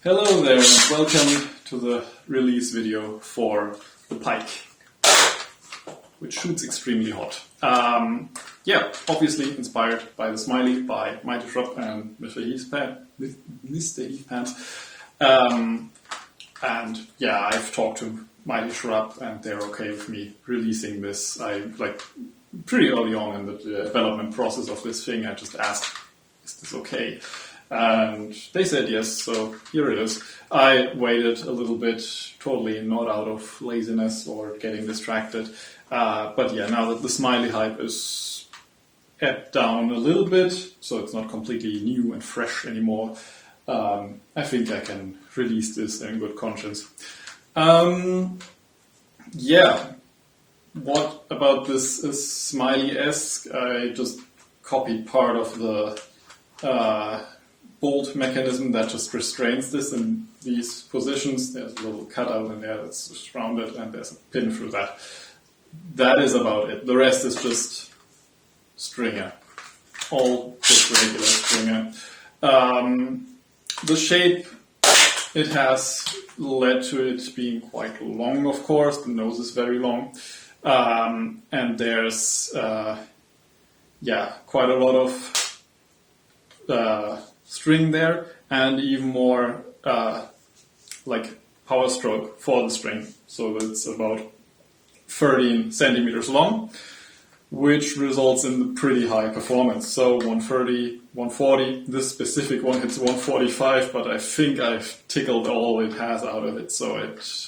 Hello there and welcome to the release video for the Pike, which shoots extremely hot. Obviously inspired by the smiley by Mighty Shrub and Mr. Heathpant. I've talked to Mighty Shrub and they're okay with me releasing this. Pretty early on in the development process of this thing, I just asked, is this okay? And they said yes, so here it is. I waited a little bit, totally not out of laziness or getting distracted. Now that the smiley hype is ebbed down a little bit, so it's not completely new and fresh anymore, I think I can release this in good conscience. What about this is smiley-esque? I just copied part of the bolt mechanism that just restrains this in these positions. There's a little cutout in there that's just rounded and there's a pin through that. That is about it. The rest is just stringer. All just regular stringer. The shape, it has led to it being quite long, of course. The nose is very long. And there's quite a lot of string there, and even more power stroke for the string. So it's about 13 centimeters long, which results in pretty high performance. So 130, 140, this specific one hits 145, but I think I've tickled all it has out of it, so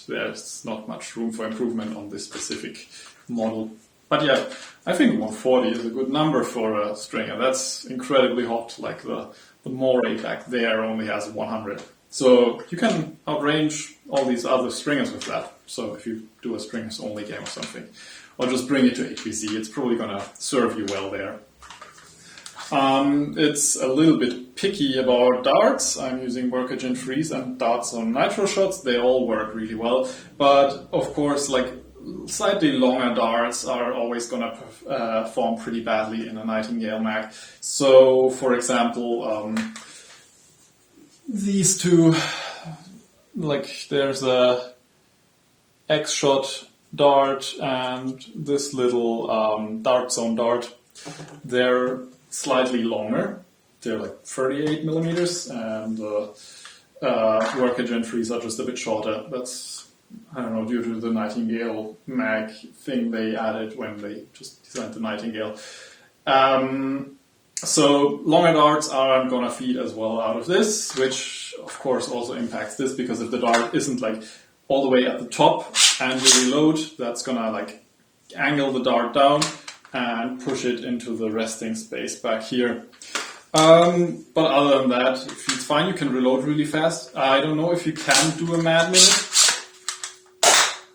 there's not much room for improvement on this specific model. But yeah, I think 140 is a good number for a stringer. That's incredibly hot, like the Moray back there only has 100. So you can outrange all these other stringers with that. So if you do a stringers only game or something, or just bring it to HPC, it's probably gonna serve you well there. It's a little bit picky about darts. I'm using Workagen Freeze and darts on nitro shots. They all work really well, but of course, slightly longer darts are always going to perform pretty badly in a Nightingale mag. So, for example, these two, there's a X-shot dart and this little dart zone dart. They're slightly longer. They're 38 millimeters, and Workagen Freeze are just a bit shorter. That's, I don't know, due to the Nightingale mag thing they added when they just designed the Nightingale. So longer darts aren't going to feed as well out of this, which of course also impacts this, because if the dart isn't all the way at the top and you reload, that's going to angle the dart down and push it into the resting space back here. But other than that, it feeds fine. You can reload really fast. I don't know if you can do a mad minute.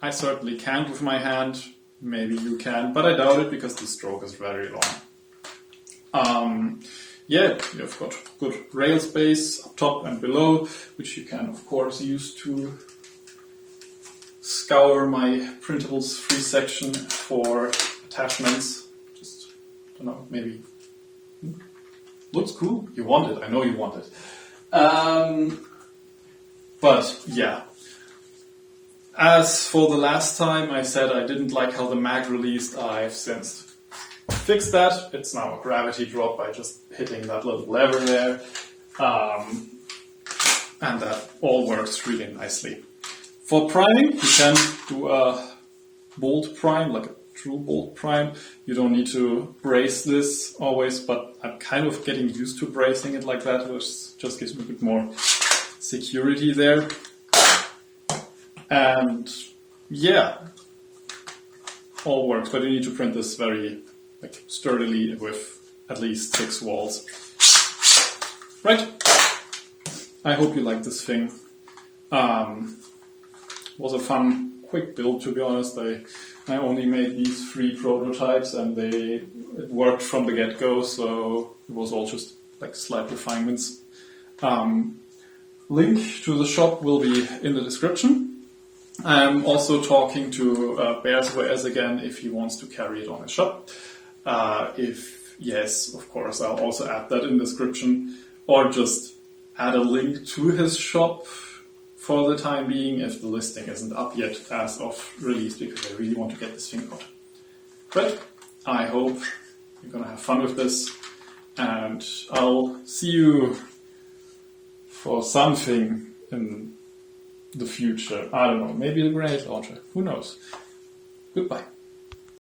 I certainly can't with my hand. Maybe you can, but I doubt it because the stroke is very long. You've got good rail space up top and below, which you can of course use to scour my printables free section for attachments. Just, don't know, maybe looks cool. You want it. I know you want it. But yeah. As for the last time, I said I didn't like how the mag released. I've since fixed that. It's now a gravity drop by just hitting that little lever there. And that all works really nicely. For priming, you can do a bolt prime, like a true bolt prime. You don't need to brace this always, but I'm kind of getting used to bracing it like that, which just gives me a bit more security there. And all works, but you need to print this very sturdily with at least 6 walls. Right. I hope you like this thing. Was a fun, quick build, to be honest. I only made these 3 prototypes and it worked from the get-go, so it was all just slight refinements. Link to the shop will be in the description. I'm also talking to Bearswears again if he wants to carry it on his shop. If yes, of course, I'll also add that in the description, or just add a link to his shop for the time being if the listing isn't up yet as of release, because I really want to get this thing out. But I hope you're gonna have fun with this, and I'll see you for something in the future. I don't know, maybe the grenade launcher, who knows. Goodbye.